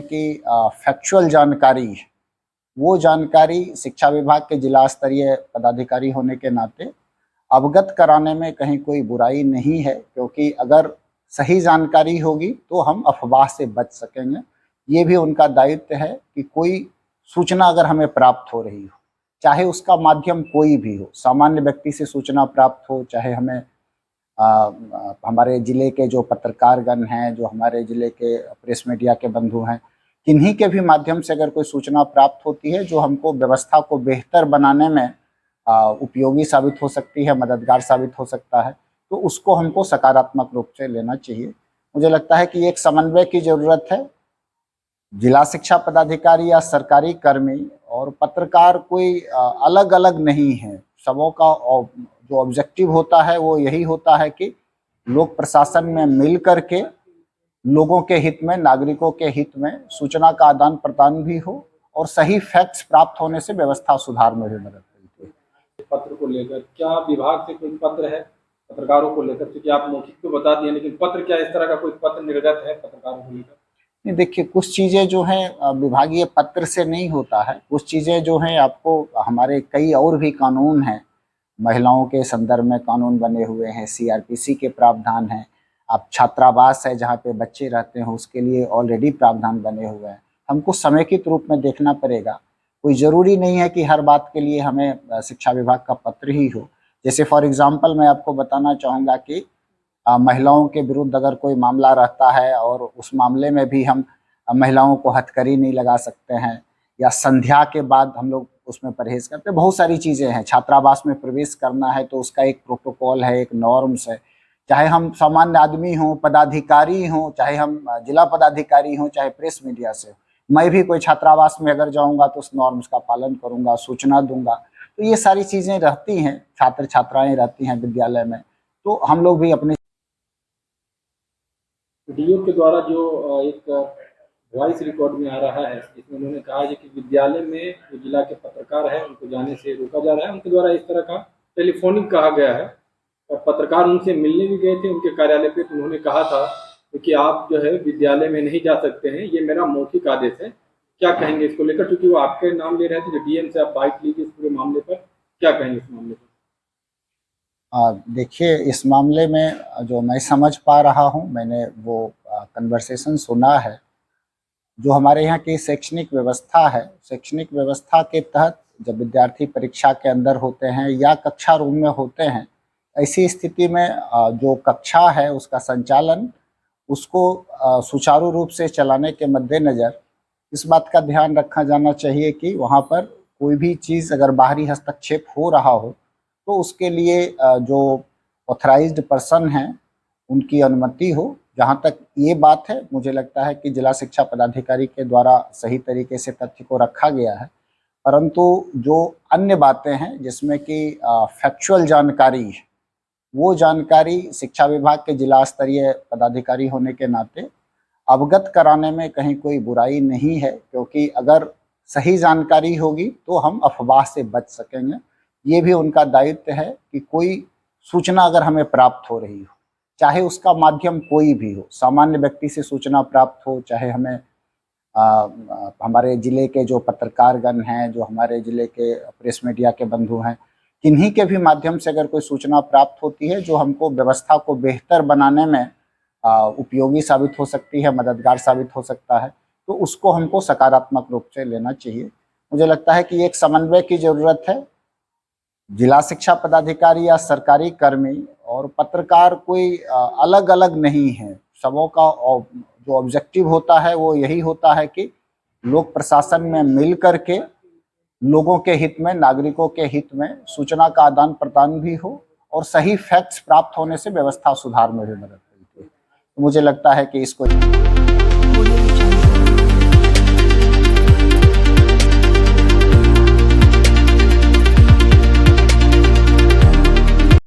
की फैक्चुअल जानकारी, वो जानकारी शिक्षा विभाग के जिला स्तरीय पदाधिकारी होने के नाते अवगत कराने में कहीं कोई बुराई नहीं है, क्योंकि अगर सही जानकारी होगी तो हम अफवाह से बच सकेंगे। ये भी उनका दायित्व है कि कोई सूचना अगर हमें प्राप्त हो रही हो, चाहे उसका माध्यम कोई भी हो, सामान्य व्यक्ति से सूचना प्राप्त हो, चाहे हमें हमारे ज़िले के जो पत्रकारगण हैं, जो हमारे ज़िले के प्रेस मीडिया के बंधु हैं, किन्हीं के भी माध्यम से अगर कोई सूचना प्राप्त होती है जो हमको व्यवस्था को बेहतर बनाने में उपयोगी साबित हो सकती है, मददगार साबित हो सकता है, तो उसको हमको सकारात्मक रूप से लेना चाहिए। मुझे लगता है कि एक समन्वय की ज़रूरत है। जिला शिक्षा पदाधिकारी या सरकारी कर्मी और पत्रकार कोई अलग अलग नहीं है। सबों का जो ऑब्जेक्टिव होता है वो यही होता है कि लोक प्रशासन में मिल करके लोगों के हित में, नागरिकों के हित में सूचना का आदान प्रदान भी हो और सही फैक्ट्स प्राप्त होने से व्यवस्था सुधार में भी मदद मिलती है। पत्र को लेकर क्या विभाग से कोई पत्र है पत्रकारों को लेकर? क्योंकि आप मौखिक तो बता दिए, लेकिन पत्र क्या इस तरह का कोई पत्र निर्गत है पत्रकारों को लेकर? नहीं, देखिए, कुछ चीज़ें जो हैं विभागीय पत्र से नहीं होता है। कुछ चीज़ें जो हैं आपको हमारे कई और भी कानून हैं, महिलाओं के संदर्भ में कानून बने हुए हैं, सीआरपीसी के प्रावधान हैं। आप छात्रावास है जहाँ पे बच्चे रहते हैं उसके लिए ऑलरेडी प्रावधान बने हुए हैं। हमको समेकित रूप में देखना पड़ेगा। कोई ज़रूरी नहीं है कि हर बात के लिए हमें शिक्षा विभाग का पत्र ही हो। जैसे फॉर एग्ज़ाम्पल मैं आपको बताना चाहूँगा कि महिलाओं के विरुद्ध अगर कोई मामला रहता है और उस मामले में भी हम महिलाओं को हथकड़ी नहीं लगा सकते हैं, या संध्या के बाद हम लोग उसमें परहेज करते हैं। बहुत सारी चीज़ें हैं। छात्रावास में प्रवेश करना है तो उसका एक प्रोटोकॉल है, एक नॉर्म्स है। चाहे हम सामान्य आदमी हों, पदाधिकारी हों, चाहे हम जिला पदाधिकारी हों, चाहे प्रेस मीडिया से, मैं भी कोई छात्रावास में अगर जाऊंगा तो उस नॉर्म्स का पालन करूंगा, सूचना दूंगा। तो ये सारी चीज़ें रहती हैं, छात्र छात्राएं रहती हैं विद्यालय में, तो हम लोग भी अपने डीओ के द्वारा जो एक वॉइस रिकॉर्ड में आ रहा है, जिसमें उन्होंने कहा है कि विद्यालय में जो जिला के पत्रकार हैं उनको जाने से रोका जा रहा है। उनके द्वारा इस तरह का टेलीफोनिक कहा गया है और पत्रकार उनसे मिलने भी गए थे उनके कार्यालय पे, तो उन्होंने कहा था कि आप जो है विद्यालय में नहीं जा सकते हैं, ये मेरा मौखिक आदेश है। क्या कहेंगे इसको लेकर, क्योंकि वो आपके नाम ले रहे थे, जो डीएम से आप बाइट ली थी इस पूरे मामले पर, क्या कहेंगे इस मामले पर? देखिए, इस मामले में जो मैं समझ पा रहा हूँ, मैंने वो कन्वर्सेशन सुना है। जो हमारे यहाँ की शैक्षणिक व्यवस्था है, शैक्षणिक व्यवस्था के तहत जब विद्यार्थी परीक्षा के अंदर होते हैं या कक्षा रूम में होते हैं, ऐसी स्थिति में जो कक्षा है उसका संचालन, उसको सुचारू रूप से चलाने के मद्देनज़र इस बात का ध्यान रखा जाना चाहिए कि वहाँ पर कोई भी चीज़ अगर बाहरी हस्तक्षेप हो रहा हो तो उसके लिए जो ऑथराइज्ड पर्सन हैं उनकी अनुमति हो। जहाँ तक ये बात है, मुझे लगता है कि जिला शिक्षा पदाधिकारी के द्वारा सही तरीके से तथ्य को रखा गया है। परंतु जो अन्य बातें हैं जिसमें कि फैक्चुअल जानकारी है, वो जानकारी शिक्षा विभाग के जिला स्तरीय पदाधिकारी होने के नाते अवगत कराने में कहीं कोई बुराई नहीं है, क्योंकि अगर सही जानकारी होगी तो हम अफवाह से बच सकेंगे। ये भी उनका दायित्व है कि कोई सूचना अगर हमें प्राप्त हो रही हो, चाहे उसका माध्यम कोई भी हो, सामान्य व्यक्ति से सूचना प्राप्त हो, चाहे हमें हमारे ज़िले के जो पत्रकारगण हैं, जो हमारे ज़िले के प्रेस मीडिया के बंधु हैं, किन्हीं के भी माध्यम से अगर कोई सूचना प्राप्त होती है जो हमको व्यवस्था को बेहतर बनाने में उपयोगी साबित हो सकती है, मददगार साबित हो सकता है, तो उसको हमको सकारात्मक रूप से लेना चाहिए। मुझे लगता है कि एक समन्वय की ज़रूरत है। जिला शिक्षा पदाधिकारी या सरकारी कर्मी और पत्रकार कोई अलग अलग नहीं है। सबों का जो ऑब्जेक्टिव होता है वो यही होता है कि लोक प्रशासन में मिल करके लोगों के हित में, नागरिकों के हित में सूचना का आदान प्रदान भी हो और सही फैक्ट्स प्राप्त होने से व्यवस्था सुधार में भी मदद मिलती है। तो मुझे लगता है कि इसको